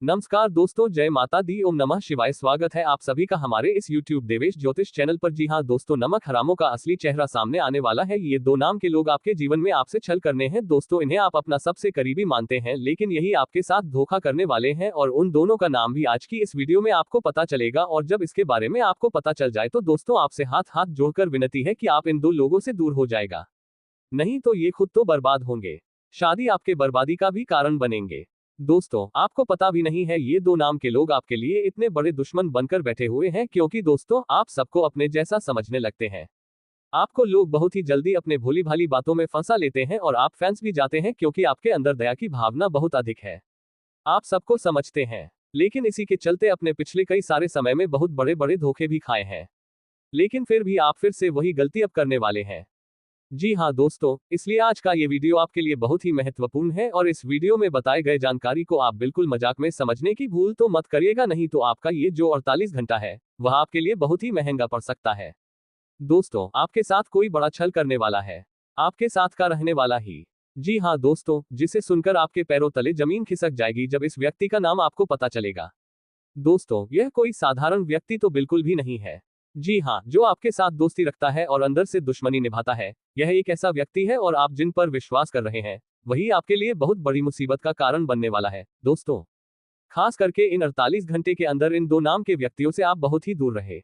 नमस्कार दोस्तों, जय माता दी, ओम नमः शिवाय। स्वागत है आप सभी का हमारे इस YouTube देवेश ज्योतिष चैनल पर। जी हाँ दोस्तों, नमक हरामों का असली चेहरा सामने आने वाला है। ये दो नाम के लोग आपके जीवन में आपसे छल करने हैं। दोस्तों, इन्हें आप अपना सबसे करीबी मानते हैं, लेकिन यही आपके साथ धोखा करने वाले हैं और उन दोनों का नाम भी आज की इस वीडियो में आपको पता चलेगा। और जब इसके बारे में आपको पता चल जाए तो दोस्तों, आपसे हाथ हाथ जोड़कर विनती है कि आप इन दो लोगों से दूर हो जाएगा, नहीं तो ये खुद तो बर्बाद होंगे, शादी आपके बर्बादी का भी कारण बनेंगे। दोस्तों, आपको पता भी नहीं है ये दो नाम के लोग आपके लिए इतने बड़े दुश्मन बनकर बैठे हुए हैं, क्योंकि दोस्तों आप सबको अपने जैसा समझने लगते हैं। आपको लोग बहुत ही जल्दी अपने भोली भाली बातों में फंसा लेते हैं और आप फैंस भी जाते हैं, क्योंकि आपके अंदर दया की भावना बहुत अधिक है। आप सबको समझते हैं, लेकिन इसी के चलते अपने पिछले कई सारे समय में बहुत बड़े बड़े धोखे भी खाए हैं, लेकिन फिर भी आप फिर से वही गलती अब करने वाले हैं। जी हाँ दोस्तों, इसलिए आज का ये वीडियो आपके लिए बहुत ही महत्वपूर्ण है और इस वीडियो में बताए गए जानकारी को आप बिल्कुल मजाक में समझने की भूल तो मत करिएगा, नहीं तो आपका ये जो 48 घंटा है वह आपके लिए बहुत ही महंगा पड़ सकता है। दोस्तों, आपके साथ कोई बड़ा छल करने वाला है, आपके साथ का रहने वाला ही। जी हाँ दोस्तों, जिसे सुनकर आपके पैरों तले जमीन खिसक जाएगी जब इस व्यक्ति का नाम आपको पता चलेगा। दोस्तों, यह कोई साधारण व्यक्ति तो बिल्कुल भी नहीं है। जी हाँ, जो आपके साथ दोस्ती रखता है और अंदर से दुश्मनी निभाता है, यह एक ऐसा व्यक्ति है और आप जिन पर विश्वास कर रहे हैं वही आपके लिए बहुत बड़ी मुसीबत का कारण बनने वाला है। दोस्तों, खास करके इन 48 घंटे के अंदर इन दो नाम के व्यक्तियों से आप बहुत ही दूर रहे,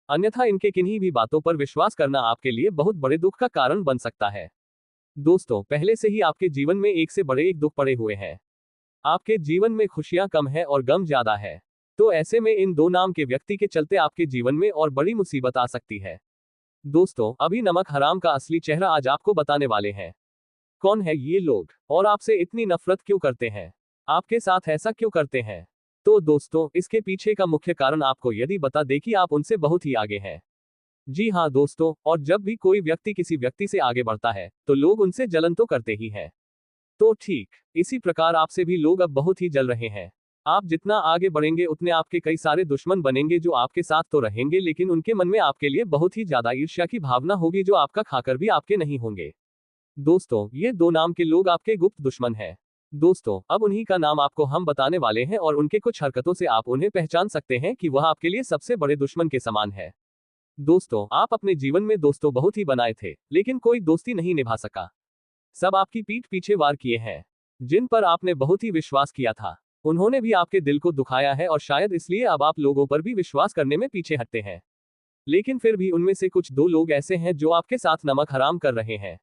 अन्यथा इनके किन्हीं भी बातों पर विश्वास करना आपके लिए बहुत बड़े दुख का कारण बन सकता है। दोस्तों, पहले से ही आपके जीवन में एक से बड़े एक दुख पड़े हुए हैं, आपके जीवन में खुशियां कम है और गम ज्यादा है। तो ऐसे में इन दो नाम के व्यक्ति के चलते आपके जीवन में और बड़ी मुसीबत आ सकती है। दोस्तों, अभी नमक हराम का असली चेहरा आज आपको बताने वाले हैं। कौन है ये लोग और आपसे इतनी नफरत क्यों करते हैं, आपके साथ ऐसा क्यों करते हैं। तो दोस्तों, इसके पीछे का मुख्य कारण आपको यदि बता दे कि आप उनसे बहुत ही आगे हैं। जी हाँ दोस्तों, और जब भी कोई व्यक्ति किसी व्यक्ति से आगे बढ़ता है तो लोग उनसे जलन तो करते ही हैं। तो ठीक इसी प्रकार आपसे भी लोग अब बहुत ही जल रहे हैं। आप जितना आगे बढ़ेंगे उतने आपके कई सारे दुश्मन बनेंगे, जो आपके साथ तो रहेंगे लेकिन उनके मन में आपके लिए बहुत ही ज्यादा ईर्ष्या की भावना होगी, जो आपका खाकर भी आपके नहीं होंगे। दोस्तों, ये दो नाम के लोग आपके गुप्त दुश्मन हैं। दोस्तों, अब उन्हीं का नाम आपको हम बताने वाले हैं और उनके कुछ हरकतों से आप उन्हें पहचान सकते हैं कि वह आपके लिए सबसे बड़े दुश्मन के समान है। दोस्तों, आप अपने जीवन में दोस्तों बहुत ही बनाए थे, लेकिन कोई दोस्ती नहीं निभा सका। सब आपकी पीठ पीछे वार किए हैं, जिन पर आपने बहुत ही विश्वास किया था उन्होंने भी आपके दिल को दुखाया है और शायद इसलिए अब आप लोगों पर भी विश्वास करने में पीछे हटते हैं। लेकिन फिर भी उनमें से कुछ दो लोग ऐसे हैं जो आपके साथ नमक हराम कर रहे हैं।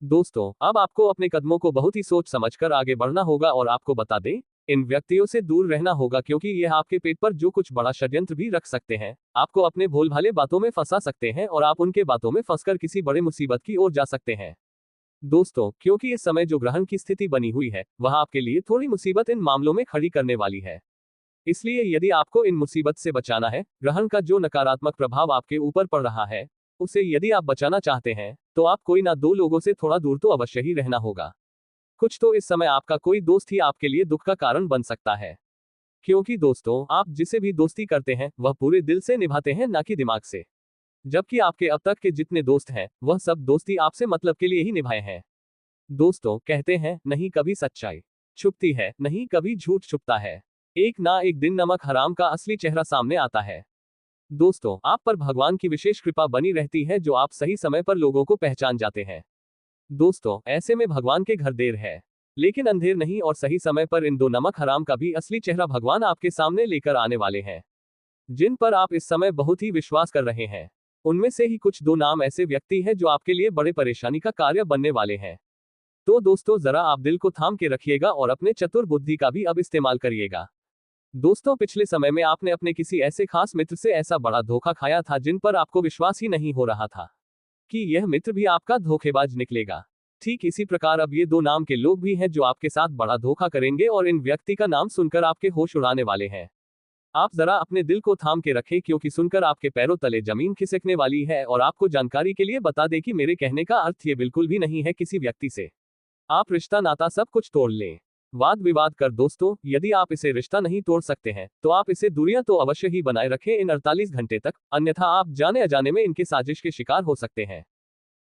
दोस्तों, अब आपको अपने कदमों को बहुत ही सोच समझकर आगे बढ़ना होगा और आपको बता दें, इन व्यक्तियों से दूर रहना होगा, क्योंकि यह आपके पेट पर जो कुछ बड़ा षड्यंत्र भी रख सकते हैं, आपको अपने भोल भाले बातों में फंसा सकते हैं और आप उनके बातों में फंसकर किसी बड़े मुसीबत की ओर जा सकते हैं। दोस्तों, क्योंकि इस समय जो ग्रहण की स्थिति बनी हुई है वह आपके लिए थोड़ी मुसीबत इन मामलों में खड़ी करने वाली है। इसलिए यदि आपको इन मुसीबत से बचाना है, ग्रहण का जो नकारात्मक प्रभाव आपके ऊपर पड़ रहा है उसे यदि आप बचाना चाहते हैं, तो आप कोई ना दो लोगों से थोड़ा दूर तो अवश्य ही रहना होगा। कुछ तो इस समय आपका कोई दोस्त ही आपके लिए दुख का कारण बन सकता है, क्योंकि दोस्तों आप जिसे भी दोस्ती करते हैं वह पूरे दिल से निभाते हैं, ना कि दिमाग से। जबकि आपके अब तक के जितने दोस्त हैं वह सब दोस्ती आपसे मतलब के लिए ही निभाए हैं। दोस्तों, कहते हैं नहीं कभी सच्चाई छुपती है, नहीं कभी झूठ छुपता है, एक ना एक दिन नमक हराम का असली चेहरा सामने आता है। दोस्तों, आप पर भगवान की विशेष कृपा बनी रहती है, जो आप सही समय पर लोगों को पहचान जाते हैं। दोस्तों, ऐसे में भगवान के घर देर है लेकिन अंधेर नहीं, और सही समय पर इन दो नमक हराम का भी असली चेहरा भगवान आपके सामने लेकर आने वाले हैं, जिन पर आप इस समय बहुत ही विश्वास कर रहे हैं। उनमें से ही कुछ दो नाम ऐसे व्यक्ति हैं जो आपके लिए बड़े परेशानी का कार्य बनने वाले हैं। तो दोस्तों, जरा आप दिल को थाम के रखिएगा और अपने चतुर बुद्धि का भी अब इस्तेमाल करिएगा। दोस्तों, पिछले समय में आपने अपने किसी ऐसे खास मित्र से ऐसा बड़ा धोखा खाया था जिन पर आपको विश्वास ही नहीं हो रहा था कि यह मित्र भी आपका धोखेबाज निकलेगा। ठीक इसी प्रकार अब ये दो नाम के लोग भी हैं जो आपके साथ बड़ा धोखा करेंगे और इन व्यक्ति का नाम सुनकर आपके होश उड़ाने वाले हैं। आप जरा अपने दिल को थाम के रखें, क्योंकि सुनकर आपके पैरों तले जमीन खिसकने वाली है। और आपको जानकारी के लिए बता दें कि मेरे कहने का अर्थ ये बिल्कुल भी नहीं है किसी व्यक्ति से आप रिश्ता नाता सब कुछ तोड़ लें, वाद विवाद कर। दोस्तों, यदि आप इसे रिश्ता नहीं तोड़ सकते हैं तो आप इसे दूरियां तो अवश्य ही बनाए रखें इन 48 घंटे तक, अन्यथा आप जाने अजाने में इनके साजिश के शिकार हो सकते हैं।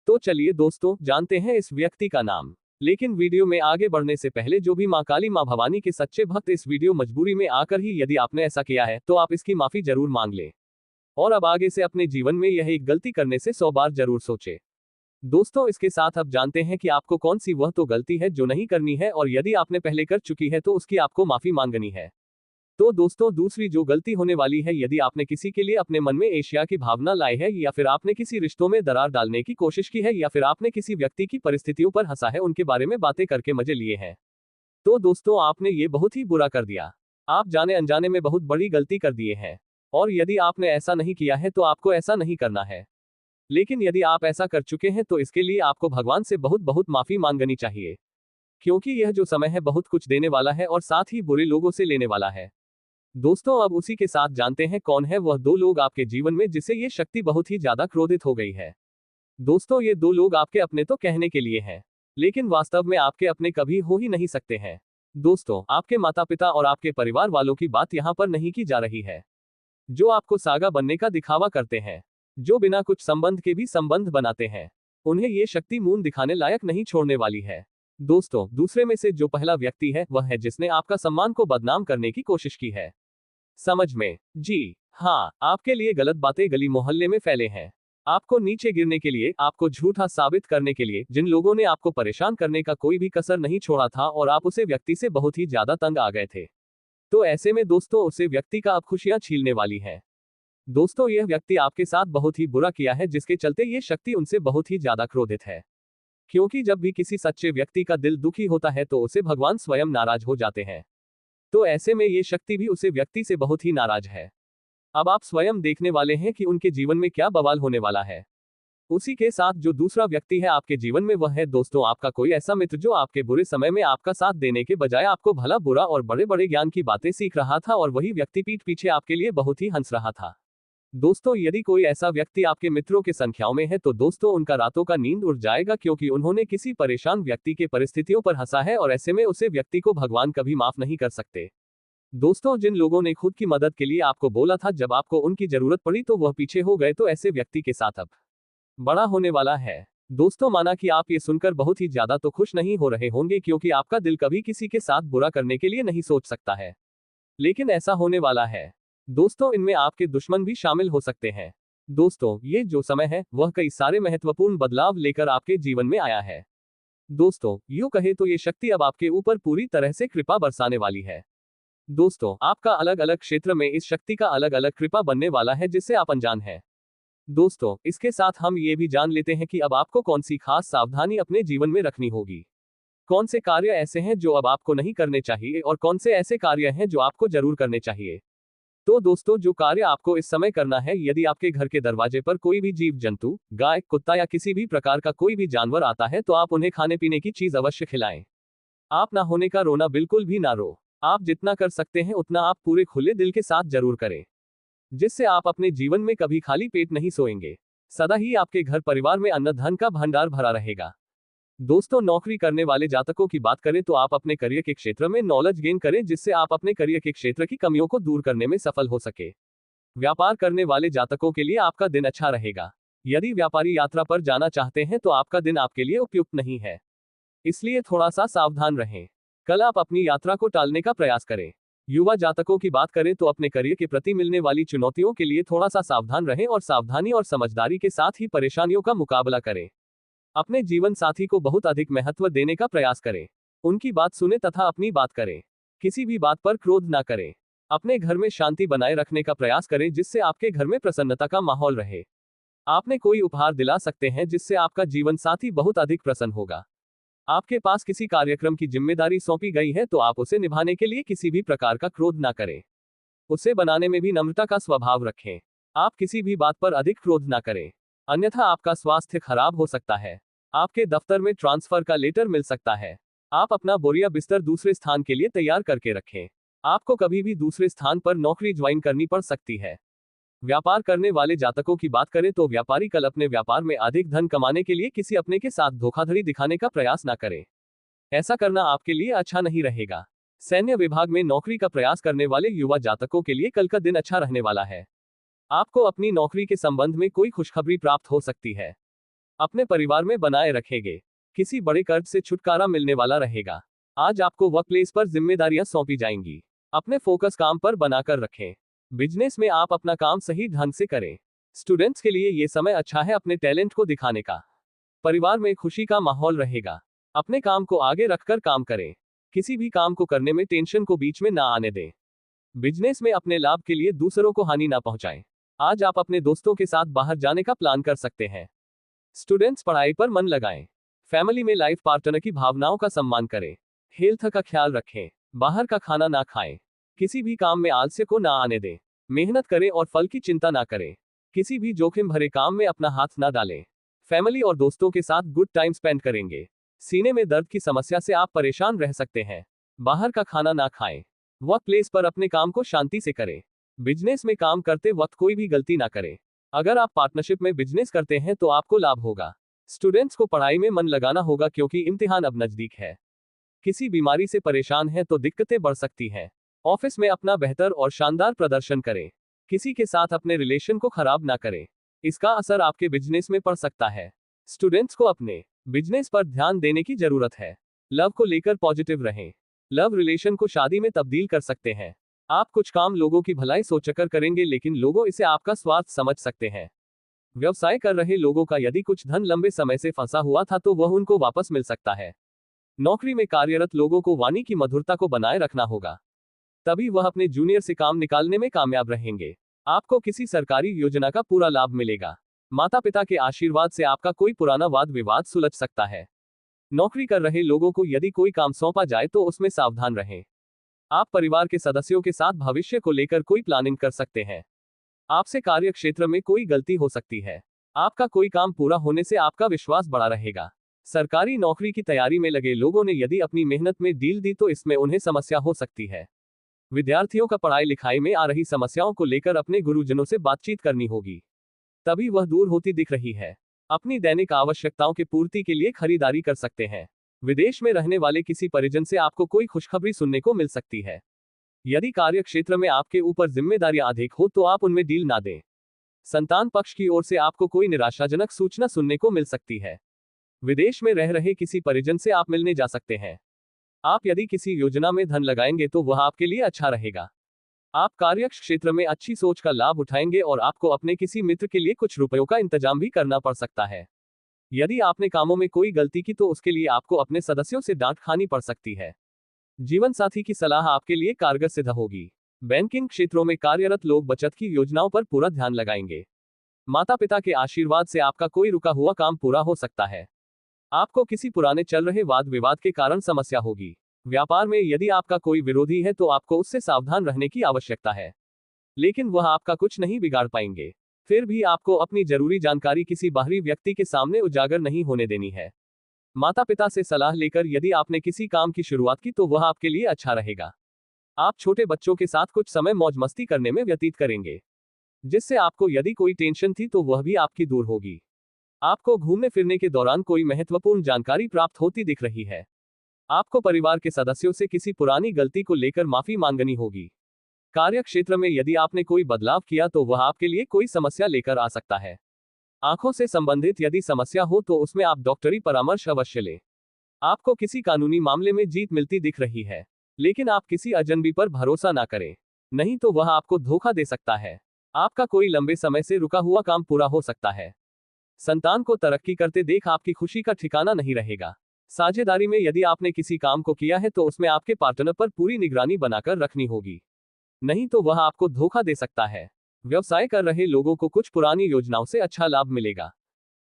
तो चलिए दोस्तों, जानते हैं इस व्यक्ति का नाम। लेकिन वीडियो में आगे बढ़ने से पहले जो भी मां काली मां भवानी के सच्चे भक्त इस वीडियो मजबूरी में आकर ही यदि आपने ऐसा किया है तो आप इसकी माफी जरूर मांग ले। और अब आगे से अपने जीवन में यह एक गलती करने से 100 बार जरूर सोचे। दोस्तों इसके साथ अब जानते हैं कि आपको कौन सी वह तो गलती है जो नहीं करनी है, और यदि आपने पहले कर चुकी है तो उसकी आपको माफी मांगनी है। तो दोस्तों दूसरी जो गलती होने वाली है, यदि आपने किसी के लिए अपने मन में ईर्ष्या की भावना लाई है, या फिर आपने किसी रिश्तों में दरार डालने की कोशिश की है, या फिर आपने किसी व्यक्ति की परिस्थितियों पर हंसा है, उनके बारे में बातें करके मजे लिए हैं, तो दोस्तों आपने ये बहुत ही बुरा कर दिया। आप जाने अनजाने में बहुत बड़ी गलती कर दिए हैं। और यदि आपने ऐसा नहीं किया है तो आपको ऐसा नहीं करना है। लेकिन यदि आप ऐसा कर चुके हैं तो इसके लिए आपको भगवान से बहुत बहुत माफी मांगनी चाहिए, क्योंकि यह जो समय है बहुत कुछ देने वाला है और साथ ही बुरे लोगों से लेने वाला है। दोस्तों अब उसी के साथ जानते हैं कौन है वह 2 लोग आपके जीवन में जिससे ये शक्ति बहुत ही ज्यादा क्रोधित हो गई है। दोस्तों ये 2 लोग आपके अपने तो कहने के लिए हैं, लेकिन वास्तव में आपके अपने कभी हो ही नहीं सकते हैं। दोस्तों आपके माता पिता और आपके परिवार वालों की बात यहाँ पर नहीं की जा रही है, जो आपको सागा बनने का दिखावा करते हैं, जो बिना कुछ संबंध के भी संबंध बनाते हैं। उन्हें ये शक्ति मुंह दिखाने लायक नहीं छोड़ने वाली है। दोस्तों दूसरे में से जो पहला व्यक्ति है वह है जिसने आपका सम्मान को बदनाम करने की कोशिश की है। समझ में? जी हाँ, आपके लिए गलत बातें गली मोहल्ले में फैले हैं। आपको नीचे गिरने के लिए, आपको झूठा साबित करने के लिए जिन लोगों ने आपको परेशान करने का कोई भी कसर नहीं छोड़ा था, और आप उसे व्यक्ति से बहुत ही ज्यादा तंग आ गए थे। तो ऐसे में दोस्तों उसे व्यक्ति का अब खुशियां छीनने वाली है। दोस्तों यह व्यक्ति आपके साथ बहुत ही बुरा किया है, जिसके चलते ये शक्ति उनसे बहुत ही ज्यादा क्रोधित है। क्योंकि जब भी किसी सच्चे व्यक्ति का दिल दुखी होता है तो उसे भगवान स्वयं नाराज हो जाते हैं। तो ऐसे में ये शक्ति भी उसे व्यक्ति से बहुत ही नाराज है। अब आप स्वयं देखने वाले हैं कि उनके जीवन में क्या बवाल होने वाला है। उसी के साथ जो दूसरा व्यक्ति है आपके जीवन में वह है दोस्तों आपका कोई ऐसा मित्र जो आपके बुरे समय में आपका साथ देने के बजाय आपको भला बुरा और बड़े बड़े ज्ञान की बातें सीख रहा था, और वही व्यक्ति पीठ पीछे आपके लिए बहुत ही हंस रहा था। दोस्तों यदि कोई ऐसा व्यक्ति आपके मित्रों के संख्याओं में है तो दोस्तों उनका रातों का नींद उड़ जाएगा, क्योंकि उन्होंने किसी परेशान व्यक्ति के परिस्थितियों पर हंसा है, और ऐसे में उसे व्यक्ति को भगवान कभी माफ नहीं कर सकते। दोस्तों जिन लोगों ने खुद की मदद के लिए आपको बोला था, जब आपको उनकी जरूरत पड़ी तो वह पीछे हो गए, तो ऐसे व्यक्ति के साथ अब बड़ा होने वाला है। दोस्तों माना कि आप ये सुनकर बहुत ही ज्यादा तो खुश नहीं हो रहे होंगे, क्योंकि आपका दिल कभी किसी के साथ बुरा करने के लिए नहीं सोच सकता है, लेकिन ऐसा होने वाला है। दोस्तों इनमें आपके दुश्मन भी शामिल हो सकते हैं। दोस्तों ये जो समय है वह कई सारे महत्वपूर्ण बदलाव लेकर आपके जीवन में आया है। दोस्तों यूं कहे तो ये शक्ति अब आपके ऊपर पूरी तरह से कृपा बरसाने वाली है। दोस्तों आपका अलग अलग क्षेत्र में इस शक्ति का अलग अलग कृपा बनने वाला है, जिससे आप अनजान हैं। दोस्तों इसके साथ हम ये भी जान लेते हैं कि अब आपको कौन सी खास सावधानी अपने जीवन में रखनी होगी। कौन से कार्य ऐसे हैं जो अब आपको नहीं करने चाहिए, और कौन से ऐसे कार्य हैं जो आपको जरूर करने चाहिए। तो दोस्तों जो कार्य आपको इस समय करना है, यदि आपके घर के दरवाजे पर कोई भी जीव जंतु, गाय, कुत्ता या किसी भी प्रकार का कोई भी जानवर आता है तो आप उन्हें खाने पीने की चीज अवश्य खिलाएं। आप ना होने का रोना बिल्कुल भी ना रो। आप जितना कर सकते हैं उतना आप पूरे खुले दिल के साथ जरूर करें, जिससे आप अपने जीवन में कभी खाली पेट नहीं सोएंगे। सदा ही आपके घर परिवार में अन्न धन का भंडार भरा रहेगा। दोस्तों नौकरी करने वाले जातकों की बात करें तो आप अपने करियर के क्षेत्र में नॉलेज गेन करें, जिससे आप अपने करियर के क्षेत्र की कमियों को दूर करने में सफल हो सके। व्यापार करने वाले जातकों के लिए आपका दिन अच्छा रहेगा। यदि व्यापारी यात्रा पर जाना चाहते हैं तो आपका दिन आपके लिए उपयुक्त नहीं है, इसलिए थोड़ा सा सावधान रहें। कल आप अपनी यात्रा को टालने का प्रयास करें। युवा जातकों की बात करें तो अपने करियर के प्रति मिलने वाली चुनौतियों के लिए थोड़ा सा सावधान रहें, और सावधानी और समझदारी के साथ ही परेशानियों का मुकाबला करें। अपने जीवन साथी को बहुत अधिक महत्व देने का प्रयास करें। उनकी बात सुने तथा अपनी बात करें। किसी भी बात पर क्रोध ना करें। अपने घर में शांति बनाए रखने का प्रयास करें, जिससे आपके घर में प्रसन्नता का माहौल रहे। आपने कोई उपहार दिला सकते हैं जिससे आपका जीवन साथी बहुत अधिक प्रसन्न होगा। आपके पास किसी कार्यक्रम की जिम्मेदारी सौंपी गई है तो आप उसे निभाने के लिए किसी भी प्रकार का क्रोध ना करें। उसे बनाने में भी नम्रता का स्वभाव रखें। आप किसी भी बात पर अधिक क्रोध ना करें, अन्यथा आपका स्वास्थ्य खराब हो सकता है। आपके दफ्तर में ट्रांसफर का लेटर मिल सकता है। आप अपना बोरिया बिस्तर दूसरे स्थान के लिए तैयार करके रखें। आपको कभी भी दूसरे स्थान पर नौकरी ज्वाइन करनी पड़ सकती है। व्यापार करने वाले जातकों की बात करें तो व्यापारी कल अपने व्यापार में अधिक धन कमाने के लिए किसी अपने के साथ धोखाधड़ी दिखाने का प्रयास ना करें। ऐसा करना आपके लिए अच्छा नहीं रहेगा। सैन्य विभाग में नौकरी का प्रयास करने वाले युवा जातकों के लिए कल का दिन अच्छा रहने वाला है। आपको अपनी नौकरी के संबंध में कोई खुशखबरी प्राप्त हो सकती है। अपने परिवार में बनाए रखेंगे। किसी बड़े कर्ज से छुटकारा मिलने वाला रहेगा। आज आपको वर्क प्लेस पर जिम्मेदारियां सौंपी जाएंगी। अपने फोकस काम पर बनाकर रखें। बिजनेस में आप अपना काम सही ढंग से करें। स्टूडेंट्स के लिए ये समय अच्छा है अपने टैलेंट को दिखाने का। परिवार में खुशी का माहौल रहेगा। अपने काम को आगे रखकर काम करें। किसी भी काम को करने में टेंशन को बीच में ना आने दें। बिजनेस में अपने लाभ के लिए दूसरों को हानि ना पहुंचाएं। आज आप अपने दोस्तों के साथ बाहर जाने का प्लान कर सकते हैं। स्टूडेंट्स पढ़ाई पर मन लगाएं। फैमिली में लाइफ पार्टनर की भावनाओं का सम्मान करें। हेल्थ का ख्याल रखें। बाहर का खाना ना खाएं। किसी भी काम में आलस्य को ना आने दें। मेहनत करें और फल की चिंता ना करें। किसी भी जोखिम भरे काम में अपना हाथ ना डालें। फैमिली और दोस्तों के साथ गुड टाइम स्पेंड करेंगे। सीने में दर्द की समस्या से आप परेशान रह सकते हैं। बाहर का खाना ना खाएं। वर्क प्लेस पर अपने काम को शांति से करें। बिजनेस में काम करते वक्त कोई भी गलती ना करें। अगर आप पार्टनरशिप में बिजनेस करते हैं तो आपको लाभ होगा। स्टूडेंट्स को पढ़ाई में मन लगाना होगा क्योंकि इम्तिहान अब नजदीक है। किसी बीमारी से परेशान हैं तो दिक्कतें बढ़ सकती हैं। ऑफिस में अपना बेहतर और शानदार प्रदर्शन करें। किसी के साथ अपने रिलेशन को खराब ना करें। इसका असर आपके बिजनेस में पड़ सकता है। स्टूडेंट्स को अपने बिजनेस पर ध्यान देने की जरूरत है। लव को लेकर पॉजिटिव रहें। लव रिलेशन को शादी में तब्दील कर सकते हैं। आप कुछ काम लोगों की भलाई सोचकर करेंगे लेकिन लोगों इसे आपका स्वार्थ समझ सकते हैं। व्यवसाय कर रहे लोगों का यदि कुछ धन लंबे समय से फंसा हुआ था तो वह उनको वापस मिल सकता है। नौकरी में कार्यरत लोगों को वाणी की मधुरता को बनाए रखना होगा, तभी वह अपने जूनियर से काम निकालने में कामयाब रहेंगे। आपको किसी सरकारी योजना का पूरा लाभ मिलेगा। माता पिता के आशीर्वाद से आपका कोई पुराना वाद विवाद सुलझ सकता है। नौकरी कर रहे लोगों को यदि कोई काम सौंपा जाए तो उसमें सावधान रहें। आप परिवार के सदस्यों के साथ भविष्य को लेकर कोई प्लानिंग कर सकते हैं। आपसे कार्य क्षेत्र में कोई गलती हो सकती है। आपका कोई काम पूरा होने से आपका विश्वास बढ़ा रहेगा। सरकारी नौकरी की तैयारी में लगे लोगों ने यदि अपनी मेहनत में डील दी तो इसमें उन्हें समस्या हो सकती है। विद्यार्थियों का पढ़ाई लिखाई में आ रही समस्याओं को लेकर अपने गुरुजनों से बातचीत करनी होगी, तभी वह दूर होती दिख रही है। अपनी दैनिक आवश्यकताओं की पूर्ति के लिए खरीदारी कर सकते हैं। विदेश में रहने वाले किसी परिजन से आपको कोई खुशखबरी सुनने को मिल सकती है। यदि कार्य क्षेत्र में आपके ऊपर जिम्मेदारियां अधिक हो तो आप उनमें डील ना दें। संतान पक्ष की ओर से आपको कोई निराशाजनक सूचना सुनने को मिल सकती है। विदेश में रह रहे किसी परिजन से आप मिलने जा सकते हैं। आप यदि किसी योजना में धन लगाएंगे तो वह आपके लिए अच्छा रहेगा। आप कार्य क्षेत्र में अच्छी सोच का लाभ उठाएंगे और आपको अपने किसी मित्र के लिए कुछ रुपयों का इंतजाम भी करना पड़ सकता है। यदि आपने कामों में कोई गलती की तो उसके लिए आपको अपने सदस्यों से डांट खानी पड़ सकती है। जीवन साथी की सलाह आपके लिए कारगर सिद्ध होगी। बैंकिंग क्षेत्रों में कार्यरत लोग बचत की योजनाओं पर पूरा ध्यान लगाएंगे। माता पिता के आशीर्वाद से आपका कोई रुका हुआ काम पूरा हो सकता है। आपको किसी पुराने चल रहे वाद विवाद के कारण समस्या होगी। व्यापार में यदि आपका कोई विरोधी है तो आपको उससे सावधान रहने की आवश्यकता है, लेकिन वह आपका कुछ नहीं बिगाड़ पाएंगे। फिर भी आपको अपनी जरूरी जानकारी किसी बाहरी व्यक्ति के सामने उजागर नहीं होने देनी है। माता पिता से सलाह लेकर यदि आपने किसी काम की शुरुआत की तो वह आपके लिए अच्छा रहेगा। आप छोटे बच्चों के साथ कुछ समय मौज मस्ती करने में व्यतीत करेंगे, जिससे आपको यदि कोई टेंशन थी तो वह भी आपकी दूर होगी। आपको घूमने फिरने के दौरान कोई महत्वपूर्ण जानकारी प्राप्त होती दिख रही है। आपको परिवार के सदस्यों से किसी पुरानी गलती को लेकर माफी मांगनी होगी। कार्य क्षेत्र में यदि आपने कोई बदलाव किया तो वह आपके लिए कोई समस्या लेकर आ सकता है। आंखों से संबंधित यदि समस्या हो तो उसमें आप डॉक्टरी परामर्श अवश्य लें। आपको किसी कानूनी मामले में जीत मिलती दिख रही है, लेकिन आप किसी अजनबी पर भरोसा ना करें, नहीं तो वह आपको धोखा दे सकता है। आपका कोई लंबे समय से रुका हुआ काम पूरा हो सकता है। संतान को तरक्की करते देख आपकी खुशी का ठिकाना नहीं रहेगा। साझेदारी में यदि आपने किसी काम को किया है तो उसमें आपके पार्टनर पर पूरी निगरानी बनाकर रखनी होगी, नहीं तो वह आपको धोखा दे सकता है। व्यवसाय कर रहे लोगों को कुछ पुरानी योजनाओं से अच्छा लाभ मिलेगा,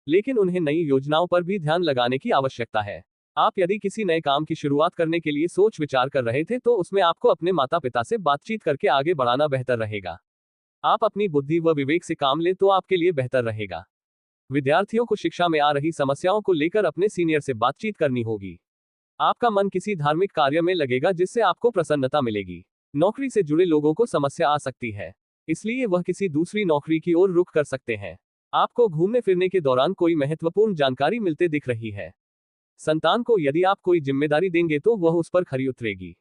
लेकिन उन्हें नई योजनाओं पर भी ध्यान लगाने की आवश्यकता है। आप यदि किसी नए काम की शुरुआत करने के लिए सोच विचार कर रहे थे तो उसमें आपको अपने माता पिता से बातचीत करके आगे बढ़ाना बेहतर रहेगा। आप अपनी बुद्धि व विवेक से काम लें तो आपके लिए बेहतर रहेगा। विद्यार्थियों को शिक्षा में आ रही समस्याओं को लेकर अपने सीनियर से बातचीत करनी होगी। आपका मन किसी धार्मिक कार्य में लगेगा जिससे आपको प्रसन्नता मिलेगी। नौकरी से जुड़े लोगों को समस्या आ सकती है, इसलिए वह किसी दूसरी नौकरी की ओर रुख कर सकते हैं। आपको घूमने फिरने के दौरान कोई महत्वपूर्ण जानकारी मिलते दिख रही है। संतान को यदि आप कोई जिम्मेदारी देंगे तो वह उस पर खरी उतरेगी।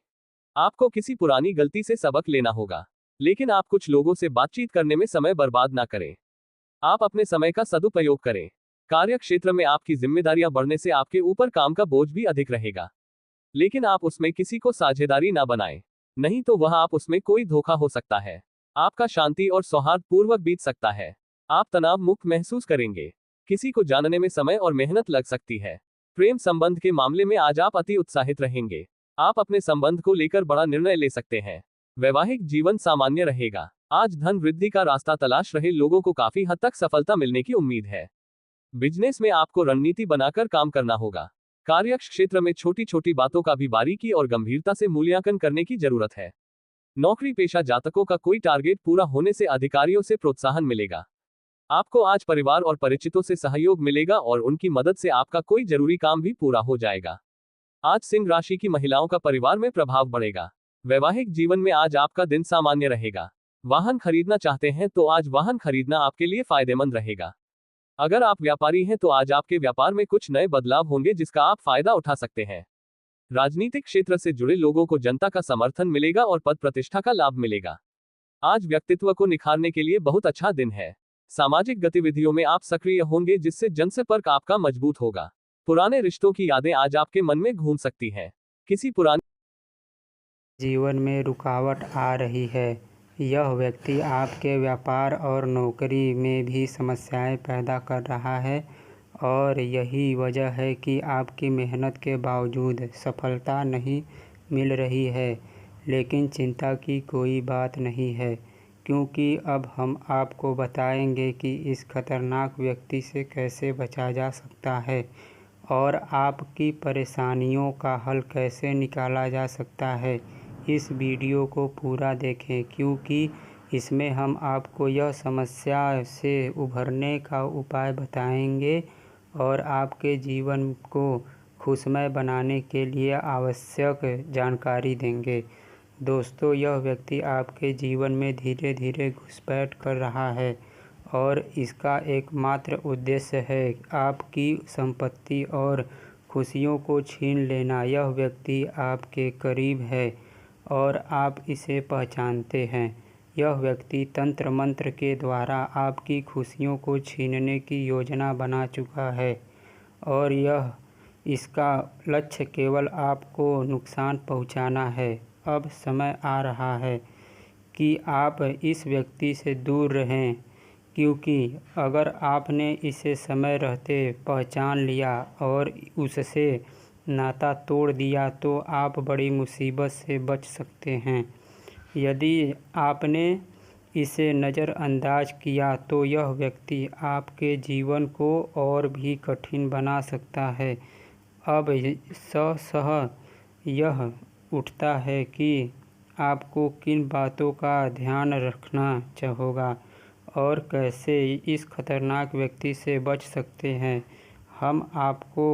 आपको किसी पुरानी गलती से सबक लेना होगा, लेकिन आप कुछ लोगों से बातचीत करने में समय बर्बाद ना करें। आप अपने समय का सदुपयोग करें। कार्य क्षेत्र में आपकी जिम्मेदारियां बढ़ने से आपके ऊपर काम का बोझ भी अधिक रहेगा, लेकिन आप उसमें किसी को साझेदारी ना बनाएं, नहीं तो वह आप उसमें कोई धोखा हो सकता है। आपका शांति और सौहार्द पूर्वक बीत सकता है। आप तनाव मुक्त महसूस करेंगे। किसी को जानने में समय और मेहनत लग सकती है। प्रेम संबंध के मामले में आज आप अति उत्साहित रहेंगे। आप अपने संबंध को लेकर बड़ा निर्णय ले सकते हैं। वैवाहिक जीवन सामान्य रहेगा। आज धन वृद्धि का रास्ता तलाश रहे लोगों को काफी हद तक सफलता मिलने की उम्मीद है। बिजनेस में आपको रणनीति बनाकर काम करना होगा। कार्य क्षेत्र में छोटी छोटी बातों का भी बारीकी और गंभीरता से मूल्यांकन करने की जरूरत है। नौकरी पेशा जातकों का कोई टारगेट पूरा होने से अधिकारियों से प्रोत्साहन मिलेगा। आपको आज परिवार और परिचितों से सहयोग मिलेगा और उनकी मदद से आपका कोई जरूरी काम भी पूरा हो जाएगा। आज सिंह राशि की महिलाओं का परिवार में प्रभाव बढ़ेगा। वैवाहिक जीवन में आज आपका दिन सामान्य रहेगा। वाहन खरीदना चाहते हैं तो आज वाहन खरीदना आपके लिए फायदेमंद रहेगा। अगर आप व्यापारी हैं तो आज आपके व्यापार में कुछ नए बदलाव होंगे जिसका आप फायदा उठा सकते हैं। राजनीतिक क्षेत्र से जुड़े लोगों को जनता का समर्थन मिलेगा और पद प्रतिष्ठा का लाभ मिलेगा। आज व्यक्तित्व को निखारने के लिए बहुत अच्छा दिन है। सामाजिक गतिविधियों में आप सक्रिय होंगे जिससे जनसंपर्क आपका मजबूत होगा। पुराने रिश्तों की यादें आज आपके मन में घूम सकती हैं। किसी पुराने जीवन में रुकावट आ रही है। यह व्यक्ति आपके व्यापार और नौकरी में भी समस्याएं पैदा कर रहा है और यही वजह है कि आपकी मेहनत के बावजूद सफलता नहीं मिल रही है। लेकिन चिंता की कोई बात नहीं है, क्योंकि अब हम आपको बताएंगे कि इस खतरनाक व्यक्ति से कैसे बचा जा सकता है और आपकी परेशानियों का हल कैसे निकाला जा सकता है। इस वीडियो को पूरा देखें, क्योंकि इसमें हम आपको यह समस्या से उभरने का उपाय बताएंगे और आपके जीवन को खुशमय बनाने के लिए आवश्यक जानकारी देंगे। दोस्तों, यह व्यक्ति आपके जीवन में धीरे धीरे घुसपैठ कर रहा है और इसका एकमात्र उद्देश्य है आपकी संपत्ति और खुशियों को छीन लेना। यह व्यक्ति आपके करीब है और आप इसे पहचानते हैं। यह व्यक्ति तंत्र मंत्र के द्वारा आपकी खुशियों को छीनने की योजना बना चुका है और इसका लक्ष्य केवल आपको नुकसान पहुंचाना है। अब समय आ रहा है कि आप इस व्यक्ति से दूर रहें, क्योंकि अगर आपने इसे समय रहते पहचान लिया और उससे नाता तोड़ दिया तो आप बड़ी मुसीबत से बच सकते हैं। यदि आपने इसे नज़रअंदाज किया तो यह व्यक्ति आपके जीवन को और भी कठिन बना सकता है। अब सह यह उठता है कि आपको किन बातों का ध्यान रखना होगा और कैसे इस खतरनाक व्यक्ति से बच सकते हैं। हम आपको